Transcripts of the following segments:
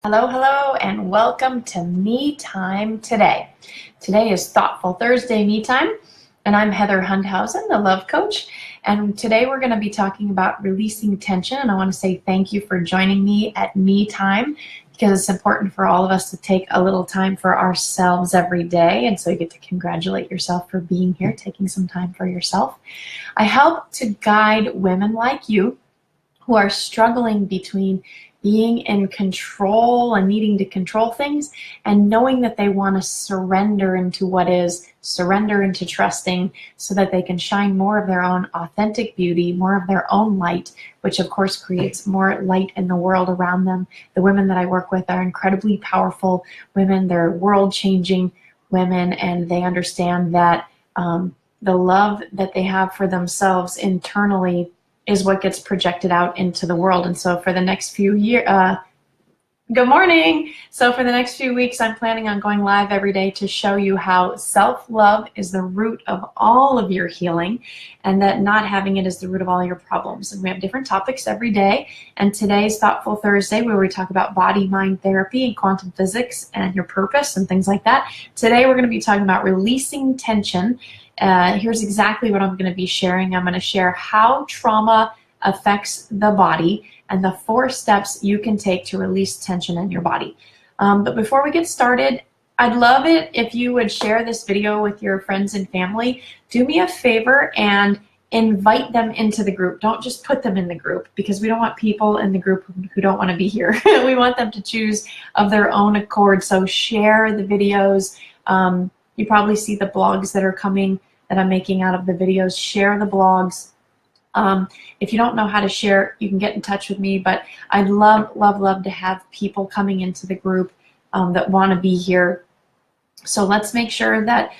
Hello, hello, and welcome to Me Time today. Today is Thoughtful Thursday Me Time, and I'm Heather Hundhausen, the love coach. And today we're going to be talking about releasing tension. And I want to say thank you for joining me at Me Time, because it's important for all of us to take a little time for ourselves every day. And so you get to congratulate yourself for being here, taking some time for yourself. I help to guide women like you who are struggling between being in control and needing to control things and knowing that they want to surrender into what is, surrender into trusting, so that they can shine more of their own authentic beauty, more of their own light, which of course creates more light in the world around them. The women that I work with are incredibly powerful women. They're world-changing women, and they understand that the love that they have for themselves internally is what gets projected out into the world. And so for the next few years, good morning. So for the next few weeks, I'm planning on going live every day to show you how self-love is the root of all of your healing, and that not having it is the root of all your problems. And we have different topics every day. And today's Thoughtful Thursday, where we talk about body-mind therapy and quantum physics and your purpose and things like that. Today, we're going to be talking about releasing tension. Here's exactly what I'm going to be sharing. I'm going to share how trauma affects the body and the 4 steps you can take to release tension in your body. But before we get started, I'd love it if you would share this video with your friends and family. Do me a favor and invite them into the group. Don't just put them in the group, because we don't want people in the group who don't want to be here. We want them to choose of their own accord. So share the videos. You probably see the blogs that are coming that I'm making out of the videos. Share the blogs. If you don't know how to share, you can get in touch with me, but I'd love, love, love to have people coming into the group that want to be here. So let's make sure that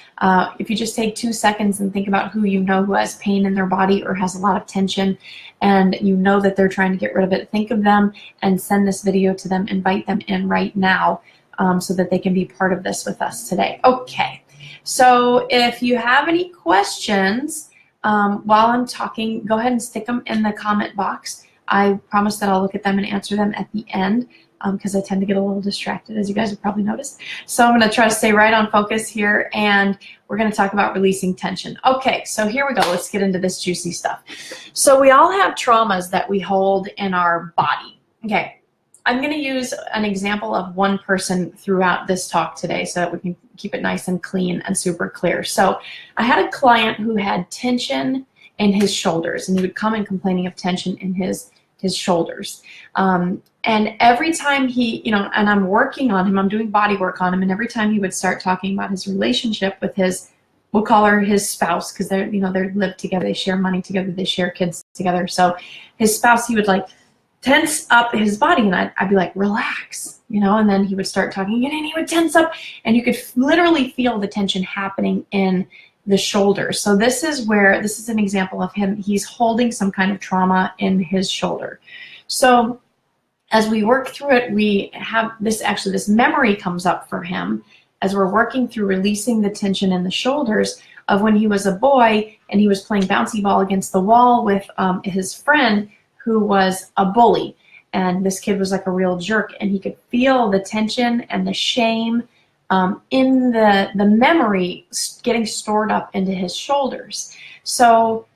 if you just take 2 seconds and think about who you know who has pain in their body or has a lot of tension, and you know that they're trying to get rid of it, think of them and send this video to them. Invite them in right now so that they can be part of this with us today. Okay. So if you have any questions while I'm talking, go ahead and stick them in the comment box. I promise that I'll look at them and answer them at the end, because I tend to get a little distracted, as you guys have probably noticed. So I'm going to try to stay right on focus here, and we're going to talk about releasing tension. Okay, so here we go. Let's get into this juicy stuff. So we all have traumas that we hold in our body. Okay. I'm going to use an example of one person throughout this talk today so that we can keep it nice and clean and super clear. So I had a client who had tension in his shoulders, and he would come in complaining of tension in his shoulders. And every time he, and I'm working on him, I'm doing body work on him, and every time he would start talking about his relationship with his, we'll call her his spouse, because they live together, they share money together, they share kids together. So his spouse, he would tense up his body, and I'd be like, relax, and then he would start talking again, and he would tense up, and you could literally feel the tension happening in the shoulders. So this is an example of him. He's holding some kind of trauma in his shoulder. So as we work through it, we have this memory comes up for him as we're working through releasing the tension in the shoulders of when he was a boy and he was playing bouncy ball against the wall with his friend, who was a bully, and this kid was like a real jerk, and he could feel the tension and the shame in the memory getting stored up into his shoulders. So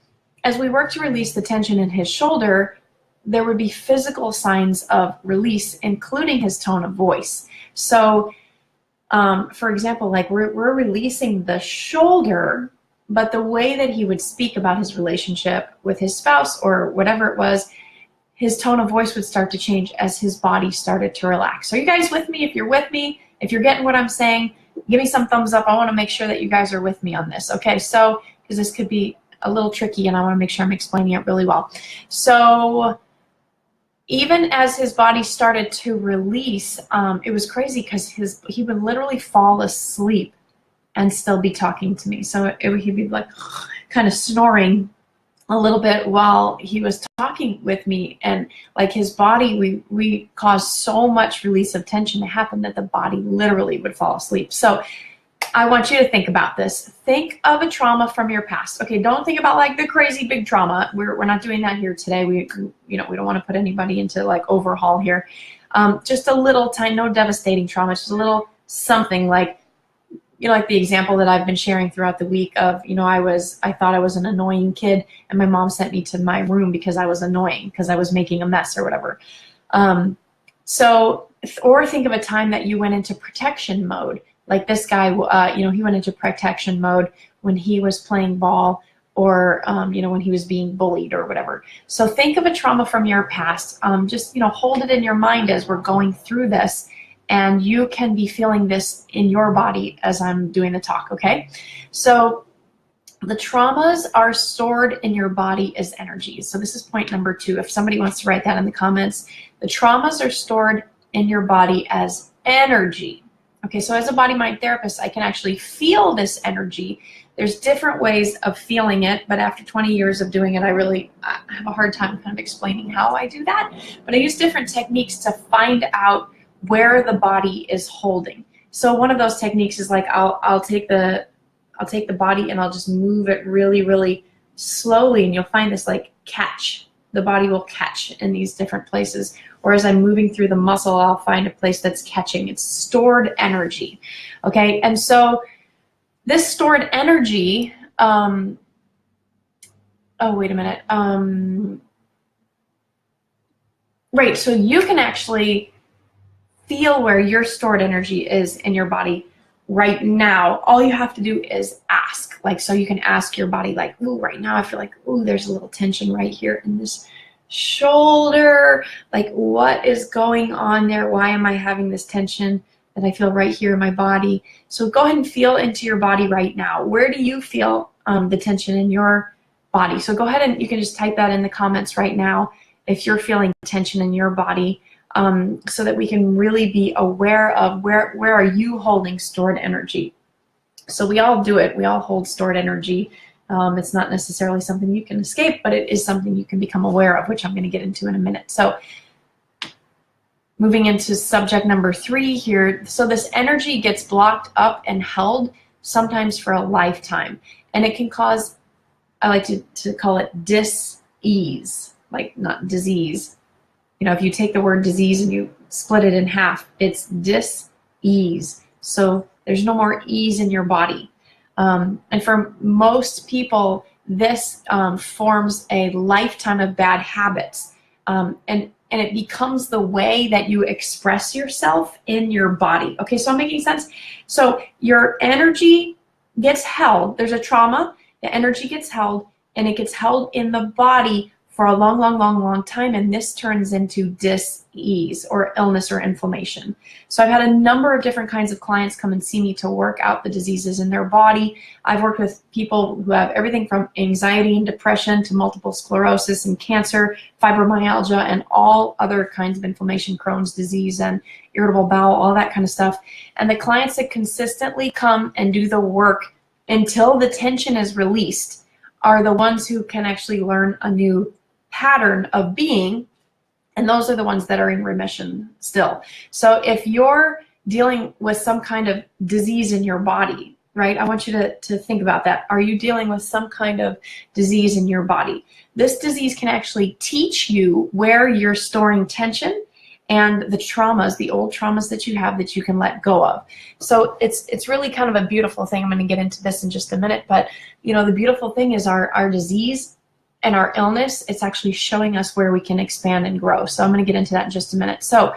as we work to release the tension in his shoulder, there would be physical signs of release, including his tone of voice. So for example, we're releasing the shoulder, but the way that he would speak about his relationship with his spouse or whatever it was, his tone of voice would start to change as his body started to relax. So you guys with me? If you're with me, if you're getting what I'm saying, give me some thumbs up. I want to make sure that you guys are with me on this. Okay, so because this could be a little tricky, and I want to make sure I'm explaining it really well. So even as his body started to release, it was crazy because he would literally fall asleep and still be talking to me. So he'd be kind of snoring a little bit while he was talking with me, and his body, we caused so much release of tension to happen that the body literally would fall asleep. So I want you to think about this. Think of a trauma from your past. Okay, don't think about the crazy big trauma. We're not doing that here today. We don't want to put anybody into overhaul here. Just a little tiny, no devastating trauma, just a little something like, like the example that I've been sharing throughout the week of, I thought I was an annoying kid and my mom sent me to my room because I was annoying, because I was making a mess or whatever. Or think of a time that you went into protection mode. Like this guy, he went into protection mode when he was playing ball, or, when he was being bullied or whatever. So think of a trauma from your past. Just, hold it in your mind as we're going through this. And you can be feeling this in your body as I'm doing the talk, okay? So the traumas are stored in your body as energy. So this is point number 2. If somebody wants to write that in the comments, the traumas are stored in your body as energy. Okay, so as a body-mind therapist, I can actually feel this energy. There's different ways of feeling it, but after 20 years of doing it, I have a hard time kind of explaining how I do that. But I use different techniques to find out where the body is holding. So one of those techniques is like I'll take the body and I'll just move it really, really slowly, and you'll find this like catch. The body will catch in these different places. Or as I'm moving through the muscle, I'll find a place that's catching. It's stored energy. Okay, and so this stored energy, oh wait a minute. Right, so you can actually feel where your stored energy is in your body right now. All you have to do is ask. Like, so you can ask your body, like, ooh, right now I feel like, ooh, there's a little tension right here in this shoulder. Like, what is going on there? Why am I having this tension that I feel right here in my body? So go ahead and feel into your body right now. Where do you feel the tension in your body? So go ahead and you can just type that in the comments right now if you're feeling tension in your body. So that we can really be aware of where are you holding stored energy. So we all do it. We all hold stored energy. It's not necessarily something you can escape, but it is something you can become aware of, which I'm going to get into in a minute. So moving into subject number 3 here. So this energy gets blocked up and held sometimes for a lifetime. And it can cause, I like to call it dis-ease, like not disease. If you take the word disease and you split it in half, it's dis-ease. So there's no more ease in your body. And for most people, this forms a lifetime of bad habits. And it becomes the way that you express yourself in your body. Okay, so I'm making sense? So your energy gets held. There's a trauma, the energy gets held, and it gets held in the body for a long, long, long, long time, and this turns into dis-ease or illness or inflammation. So I've had a number of different kinds of clients come and see me to work out the diseases in their body. I've worked with people who have everything from anxiety and depression to multiple sclerosis and cancer, fibromyalgia, and all other kinds of inflammation, Crohn's disease and irritable bowel, all that kind of stuff. And the clients that consistently come and do the work until the tension is released are the ones who can actually learn a new pattern of being, and those are the ones that are in remission still. So if you're dealing with some kind of disease in your body, right, I want you to think about that. Are you dealing with some kind of disease in your body? This disease can actually teach you where you're storing tension and the traumas, the old traumas that you have that you can let go of. So it's really kind of a beautiful thing. I'm going to get into this in just a minute, but the beautiful thing is our disease and our illness, it's actually showing us where we can expand and grow. So I'm going to get into that in just a minute. So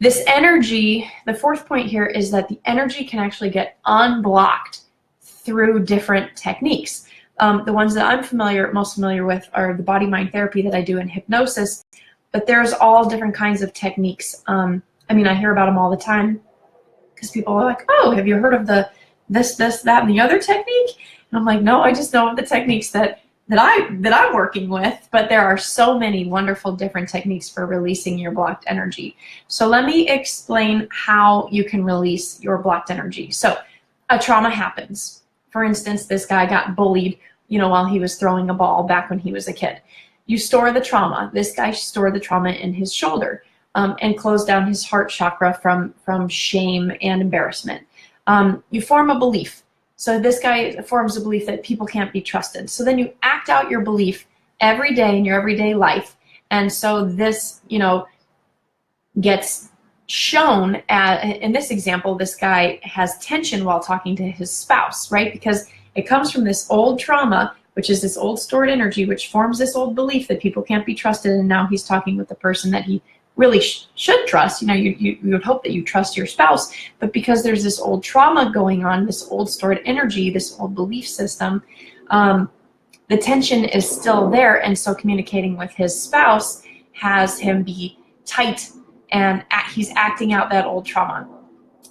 this energy, the 4th point here is that the energy can actually get unblocked through different techniques. The ones that I'm most familiar with are the body-mind therapy that I do in hypnosis, but there's all different kinds of techniques. I hear about them all the time because people are like, oh, have you heard of the this, that, and the other technique? And I'm like, no, I just know of the techniques that I'm working with, but there are so many wonderful different techniques for releasing your blocked energy. So let me explain how you can release your blocked energy. So a trauma happens. For instance, this guy got bullied, while he was throwing a ball back when he was a kid. You store the trauma. This guy stored the trauma in his shoulder and closed down his heart chakra from shame and embarrassment. You form a belief. So this guy forms a belief that people can't be trusted. So then you act out your belief every day in your everyday life. And so this, gets shown in this example, this guy has tension while talking to his spouse, right? Because it comes from this old trauma, which is this old stored energy, which forms this old belief that people can't be trusted. And now he's talking with the person that he really should trust. You know, you would hope that you trust your spouse, but because there's this old trauma going on, this old stored energy, this old belief system, the tension is still there. And so communicating with his spouse has him be tight, and he's acting out that old trauma.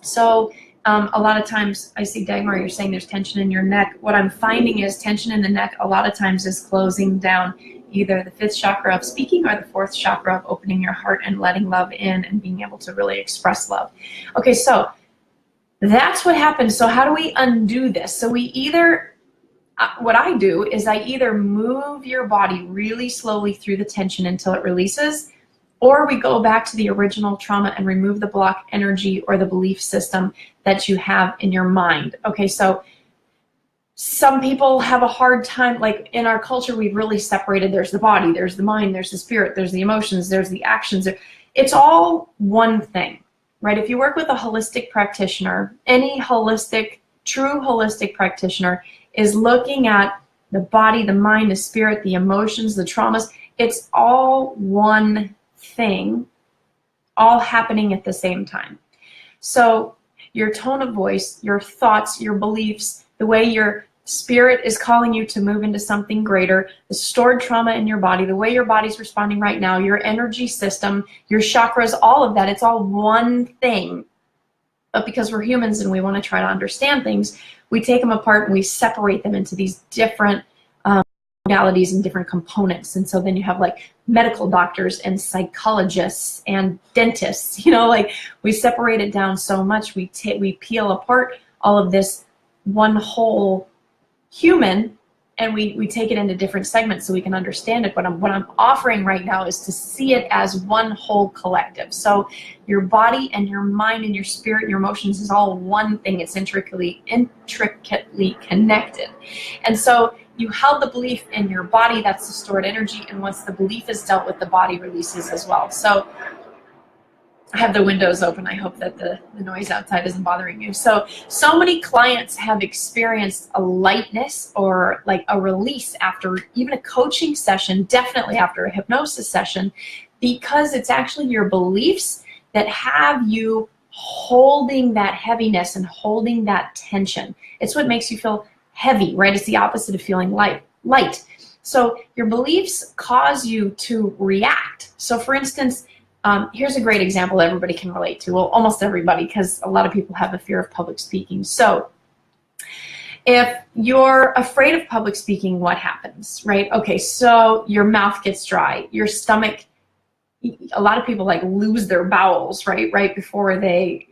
So a lot of times I see, Dagmar, you're saying there's tension in your neck. What I'm finding is tension in the neck a lot of times is closing down either the 5th chakra of speaking or the 4th chakra of opening your heart and letting love in and being able to really express love. Okay, so that's what happens. So how do we undo this? So we either, what I do is I either move your body really slowly through the tension until it releases, or we go back to the original trauma and remove the block energy or the belief system that you have in your mind. Okay, so some people have a hard time, like in our culture, we've really separated. There's the body, there's the mind, there's the spirit, there's the emotions, there's the actions. It's all one thing, right? If you work with a holistic practitioner, any holistic, true holistic practitioner is looking at the body, the mind, the spirit, the emotions, the traumas. It's all one thing, all happening at the same time. So your tone of voice, your thoughts, your beliefs, the way your spirit is calling you to move into something greater, the stored trauma in your body, the way your body's responding right now, your energy system, your chakras, all of that, it's all one thing. But because we're humans and we want to try to understand things, we take them apart and we separate them into these different modalities and different components. And so then you have like medical doctors and psychologists and dentists, you know, like we separate it down so much. We peel apart all of this one whole human and we take it into different segments so we can understand it. But what I'm offering right now is to see it as one whole collective. So your body and your mind and your spirit and your emotions is all one thing. It's intricately connected. And so you held the belief in your body, that's the stored energy, and once the belief is dealt with, the body releases as well. So I have the windows open. I hope that the noise outside isn't bothering you. So many clients have experienced a lightness or like a release after even a coaching session, definitely after a hypnosis session, because it's actually your beliefs that have you holding that heaviness and holding that tension. It's what makes you feel heavy, right? It's the opposite of feeling light. So your beliefs cause you to react. So for instance, here's a great example everybody can relate to. Well, almost everybody, because a lot of people have a fear of public speaking. So if you're afraid of public speaking, what happens, right? Okay, so your mouth gets dry, your stomach, a lot of people like lose their bowels, right before they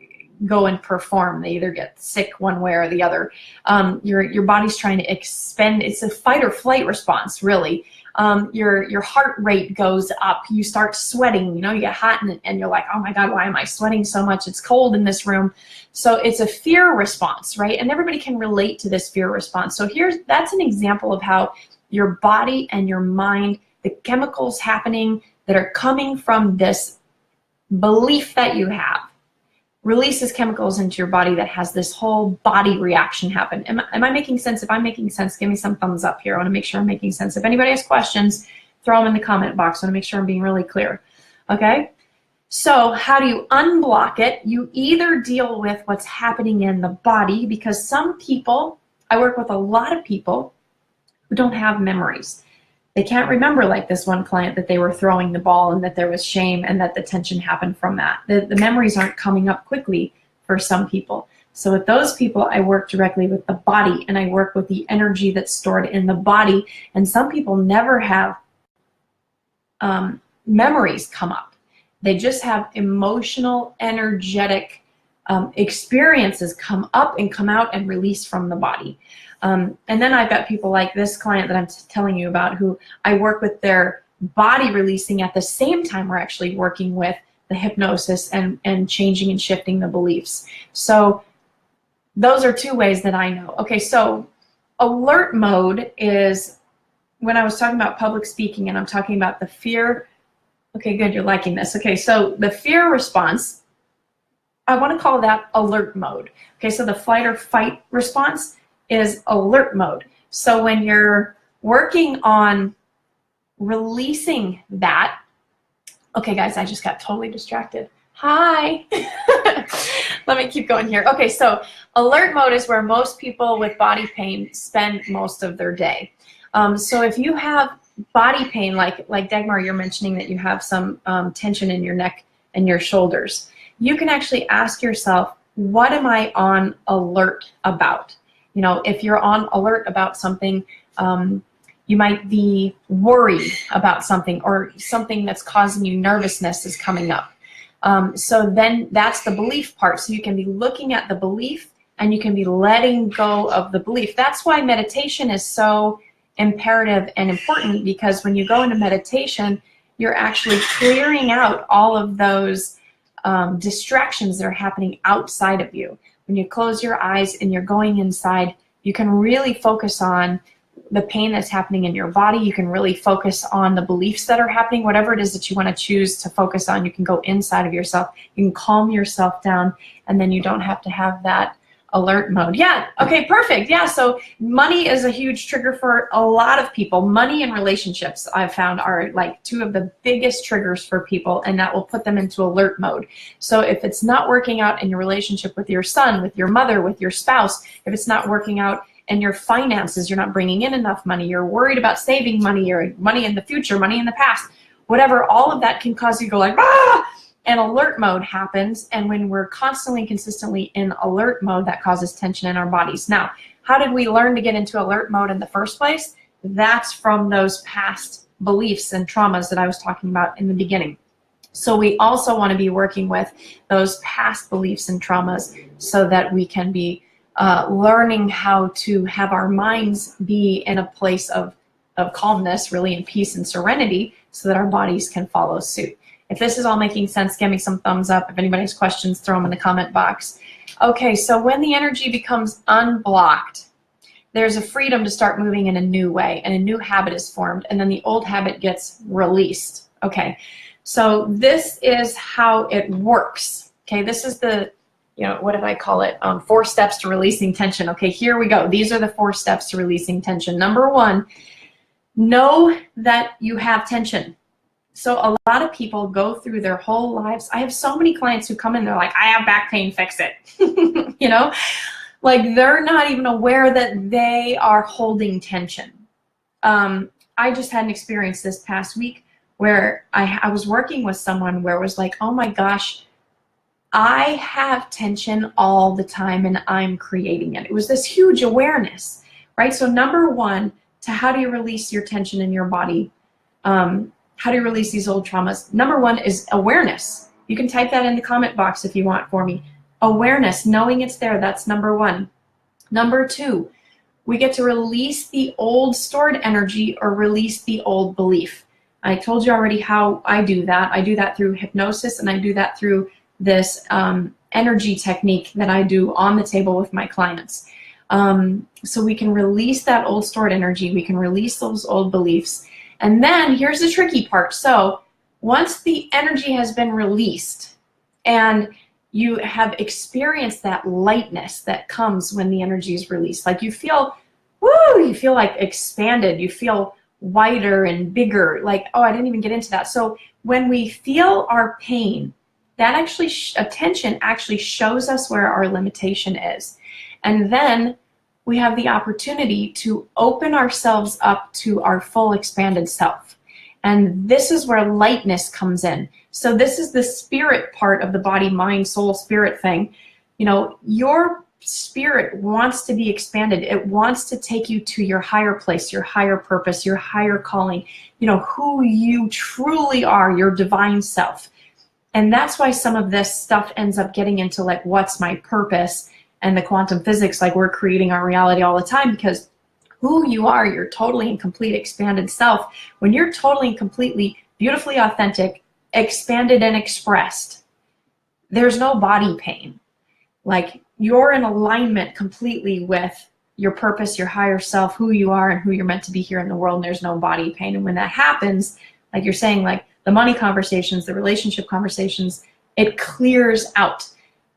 go and perform. They either get sick one way or the other. Your body's trying to expend. It's a fight or flight response, really. Your heart rate goes up. You start sweating. You know, you get hot and you're like, oh my God, why am I sweating so much? It's cold in this room. So it's a fear response, right? And everybody can relate to this fear response. So that's an example of how your body and your mind, the chemicals happening that are coming from this belief that you have, releases chemicals into your body that has this whole body reaction happen. Am I making sense? If I'm making sense, give me some thumbs up here. I want to make sure I'm making sense. If anybody has questions, throw them in the comment box. I want to make sure I'm being really clear. Okay? So how do you unblock it? You either deal with what's happening in the body, because some people, I work with a lot of people who don't have memories. They can't remember, like this one client, that they were throwing the ball and that there was shame and that the tension happened from that. The memories aren't coming up quickly for some people. So with those people, I work directly with the body and I work with the energy that's stored in the body. And some people never have memories come up. They just have emotional, energetic experiences come up and come out and release from the body. And then I've got people like this client that I'm telling you about, who I work with their body releasing at the same time we're actually working with the hypnosis and changing and shifting the beliefs. So those are two ways that I know. Okay, so alert mode is when I was talking about public speaking, and I'm talking about the fear Okay, good, you're liking this. Okay, so the fear response, I want to call that alert mode. Okay, so the flight or fight response is alert mode. So when you're working on releasing that, okay guys, I just got totally distracted. Hi. Let me keep going here. Okay, so alert mode is where most people with body pain spend most of their day. So if you have body pain, like Dagmar, you're mentioning that you have some tension in your neck and your shoulders, you can actually ask yourself, what am I on alert about? You know, if you're on alert about something, you might be worried about something, or something that's causing you nervousness is coming up. So then that's the belief part. So you can be looking at the belief and you can be letting go of the belief. That's why meditation is so imperative and important, because when you go into meditation, you're actually clearing out all of those distractions that are happening outside of you. When you close your eyes and you're going inside, you can really focus on the pain that's happening in your body. You can really focus on the beliefs that are happening. Whatever it is that you want to choose to focus on, you can go inside of yourself. You can calm yourself down, and then you don't have to have that alert mode. Yeah, okay, perfect. Yeah, so money is a huge trigger for a lot of people. Money and relationships, I've found, are like two of the biggest triggers for people, and that will put them into alert mode. So if it's not working out in your relationship with your son, with your mother, with your spouse, if it's not working out in your finances, you're not bringing in enough money, you're worried about saving money, or money in the future, money in the past, whatever, all of that can cause you to go like, ah! And alert mode happens, and when we're constantly and consistently in alert mode, that causes tension in our bodies. Now, how did we learn to get into alert mode in the first place? That's from those past beliefs and traumas that I was talking about in the beginning. So we also want to be working with those past beliefs and traumas so that we can be learning how to have our minds be in a place of calmness, really, in peace and serenity, so that our bodies can follow suit. If this is all making sense, give me some thumbs up. If anybody has questions, throw them in the comment box. Okay, so when the energy becomes unblocked, there's a freedom to start moving in a new way, and a new habit is formed, and then the old habit gets released. Okay, so this is how it works. Okay, this is the, you know, what did I call it? 4 steps to releasing tension. Okay, here we go. These are the 4 steps to releasing tension. Number 1, know that you have tension. So a lot of people go through their whole lives. I have so many clients who come in, they're like, I have back pain, fix it. You know, like they're not even aware that they are holding tension. I just had an experience this past week where I was working with someone where it was like, oh my gosh, I have tension all the time and I'm creating it. It was this huge awareness, right? So number 1, to how do you release your tension in your body? How do you release these old traumas? Number 1 is awareness. You can type that in the comment box if you want for me. Awareness, knowing it's there, that's number 1. Number 2, we get to release the old stored energy or release the old belief. I told you already how I do that. I do that through hypnosis, and I do that through this energy technique that I do on the table with my clients. So we can release that old stored energy. We can release those old beliefs. And then here's the tricky part. So once the energy has been released and you have experienced that lightness that comes when the energy is released, like you feel, woo, you feel like expanded, you feel wider and bigger, like, oh, I didn't even get into that. So when we feel our pain, that actually, attention actually shows us where our limitation is. And then we have the opportunity to open ourselves up to our full expanded self. And this is where lightness comes in. So this is the spirit part of the body, mind, soul, spirit thing. You know, your spirit wants to be expanded. It wants to take you to your higher place, your higher purpose, your higher calling, you know, who you truly are, your divine self. And that's why some of this stuff ends up getting into like, what's my purpose? And the quantum physics, like we're creating our reality all the time, because who you are, your totally and complete expanded self, when you're totally and completely beautifully authentic, expanded and expressed, there's no body pain. Like you're in alignment completely with your purpose, your higher self, who you are and who you're meant to be here in the world, and there's no body pain. And when that happens, like you're saying, like, the money conversations, the relationship conversations, it clears out.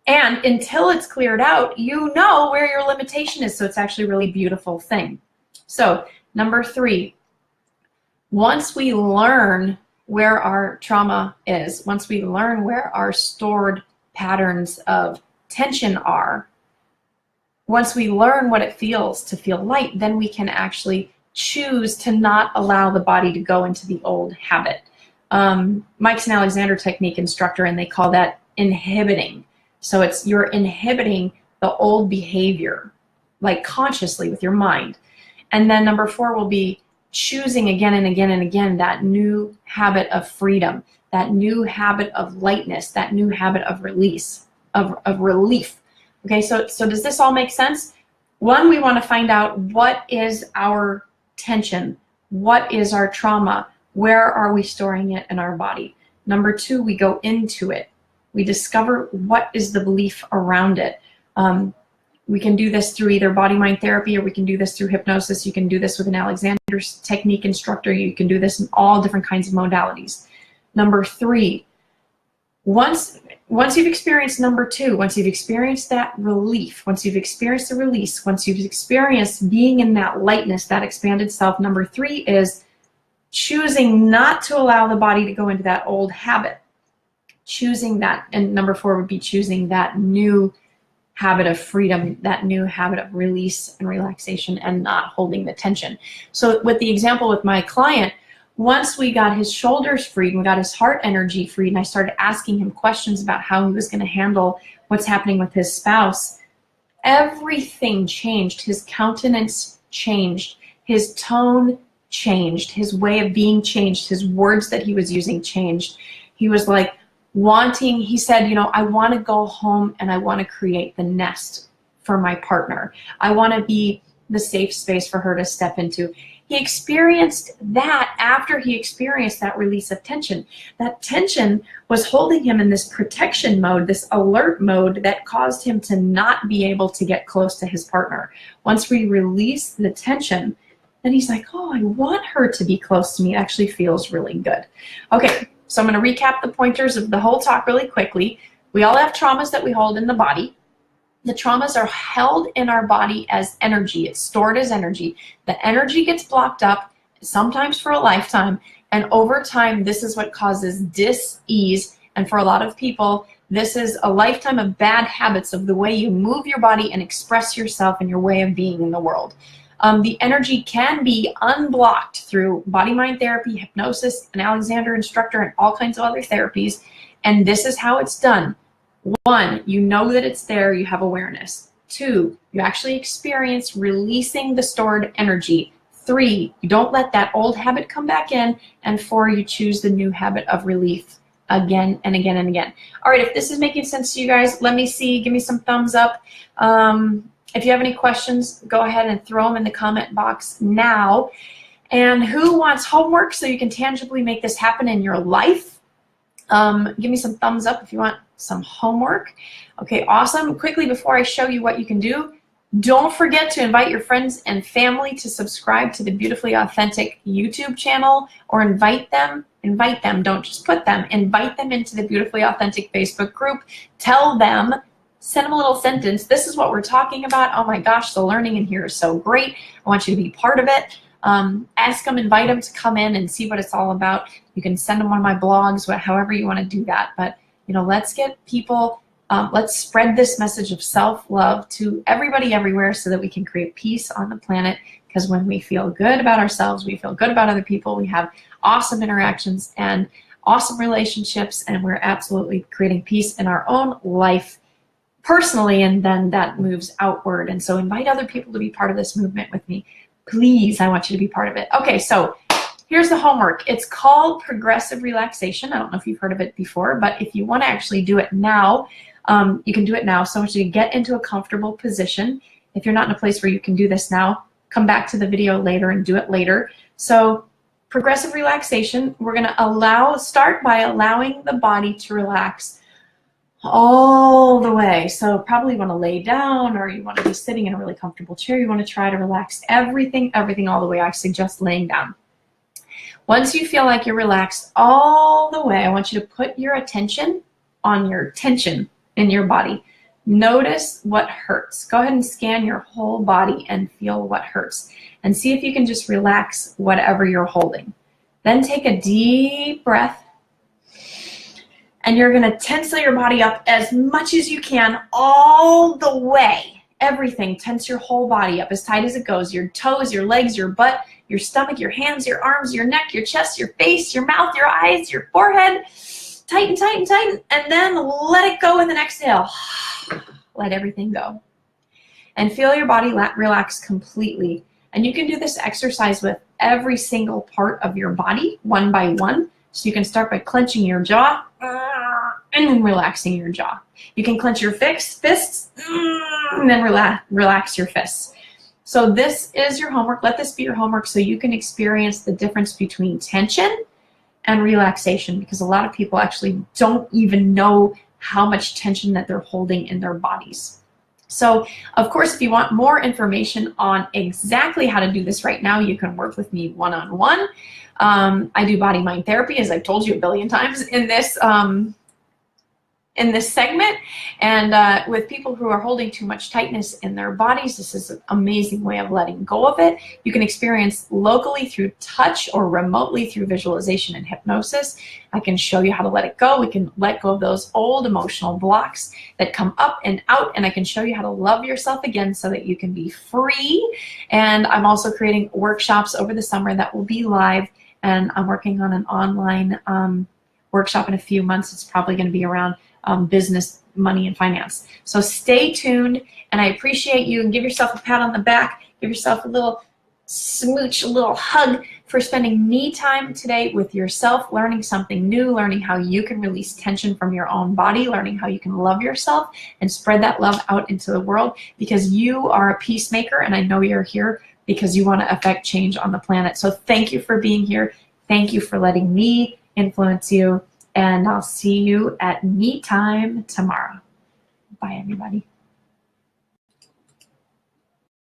And until it's cleared out, you know where your limitation is. So it's actually a really beautiful thing. So number 3, once we learn where our trauma is, once we learn where our stored patterns of tension are, once we learn what it feels to feel light, then we can actually choose to not allow the body to go into the old habit. Mike's an Alexander technique instructor, and they call that inhibiting. So it's you're inhibiting the old behavior, like consciously with your mind. And then number 4 will be choosing again and again and again that new habit of freedom, that new habit of lightness, that new habit of release, of relief. Okay, so does this all make sense? 1, we want to find out what is our tension, what is our trauma, where are we storing it in our body. Number 2, we go into it. We discover what is the belief around it. We can do this through either body-mind therapy, or we can do this through hypnosis. You can do this with an Alexander technique instructor. You can do this in all different kinds of modalities. Number 3, once you've experienced number 2, once you've experienced that relief, once you've experienced the release, once you've experienced being in that lightness, that expanded self, number 3 is choosing not to allow the body to go into that old habit. Choosing that, and number 4 would be choosing that new habit of freedom, that new habit of release and relaxation, and not holding the tension. So with the example with my client, once we got his shoulders freed and we got his heart energy freed, and I started asking him questions about how he was going to handle what's happening with his spouse, everything changed. His countenance changed, his tone changed, his way of being changed, his words that he was using changed. He was like, he said, I want to go home and I want to create the nest for my partner. I want to be the safe space for her to step into. He experienced that after he experienced that release of tension. That tension was holding him in this protection mode, this alert mode that caused him to not be able to get close to his partner. Once we release the tension, then he's like, oh, I want her to be close to me. It actually feels really good. Okay. So I'm going to recap the pointers of the whole talk really quickly. We all have traumas that we hold in the body. The traumas are held in our body as energy. It's stored as energy. The energy gets blocked up, sometimes for a lifetime, and over time, this is what causes dis-ease. And for a lot of people, this is a lifetime of bad habits of the way you move your body and express yourself and your way of being in the world. The energy can be unblocked through body-mind therapy, hypnosis, an Alexander instructor, and all kinds of other therapies. And this is how it's done. 1, you know that it's there, you have awareness. 2, you actually experience releasing the stored energy. 3, you don't let that old habit come back in. And 4, you choose the new habit of relief again and again and again. All right, if this is making sense to you guys, let me see, give me some thumbs up. If you have any questions, go ahead and throw them in the comment box now. And who wants homework so you can tangibly make this happen in your life? Give me some thumbs up if you want some homework. Okay, awesome. Quickly, before I show you what you can do, don't forget to invite your friends and family to subscribe to the Beautifully Authentic YouTube channel, or invite them, don't just put them, invite them into the Beautifully Authentic Facebook group. Tell them, send them a little sentence. This is what we're talking about. Oh my gosh, the learning in here is so great. I want you to be part of it. Ask them, invite them to come in and see what it's all about. You can send them one of my blogs, however you want to do that. But let's get people, let's spread this message of self-love to everybody everywhere so that we can create peace on the planet. Because when we feel good about ourselves, we feel good about other people, we have awesome interactions and awesome relationships, and we're absolutely creating peace in our own life personally, and then that moves outward. And so invite other people to be part of this movement with me. Please, I want you to be part of it. Okay, so here's the homework. It's called progressive relaxation. I don't know if you've heard of it before, but if you want to actually do it now, you can do it now. So I want you to get into a comfortable position. If you're not in a place where you can do this now, come back to the video later and do it later. So progressive relaxation, we're going to start by allowing the body to relax all the way. So probably want to lay down, or you want to be sitting in a really comfortable chair. You want to try to relax everything all the way. I suggest laying down. Once you feel like you're relaxed all the way, I want you to put your attention on your tension in your body. Notice what hurts. Go ahead and scan your whole body and feel what hurts. And see if you can just relax whatever you're holding. Then take a deep breath. And you're going to tense your body up as much as you can all the way. Everything. Tense your whole body up as tight as it goes. Your toes, your legs, your butt, your stomach, your hands, your arms, your neck, your chest, your face, your mouth, your eyes, your forehead. Tighten, tighten, tighten. And then let it go in the exhale. Let everything go. And feel your body relax completely. And you can do this exercise with every single part of your body, one by one. So you can start by clenching your jaw and then relaxing your jaw. You can clench your fists and then relax your fists. So this is your homework. Let this be your homework so you can experience the difference between tension and relaxation, because a lot of people actually don't even know how much tension that they're holding in their bodies. So, of course, if you want more information on exactly how to do this right now, you can work with me one-on-one. I do body-mind therapy, as I've told you a billion times in this segment. And with people who are holding too much tightness in their bodies, this is an amazing way of letting go of it. You can experience locally through touch or remotely through visualization and hypnosis. I can show you how to let it go. We can let go of those old emotional blocks that come up and out, and I can show you how to love yourself again so that you can be free. And I'm also creating workshops over the summer that will be live, and I'm working on an online workshop in a few months. It's probably going to be around business, money, and finance. So stay tuned, and I appreciate you. And give yourself a pat on the back. Give yourself a little smooch, a little hug for spending me time today with yourself, learning something new, learning how you can release tension from your own body, learning how you can love yourself and spread that love out into the world, because you are a peacemaker, and I know you're here because you want to affect change on the planet. So thank you for being here. Thank you for letting me influence you. And I'll see you at me time tomorrow. Bye, everybody.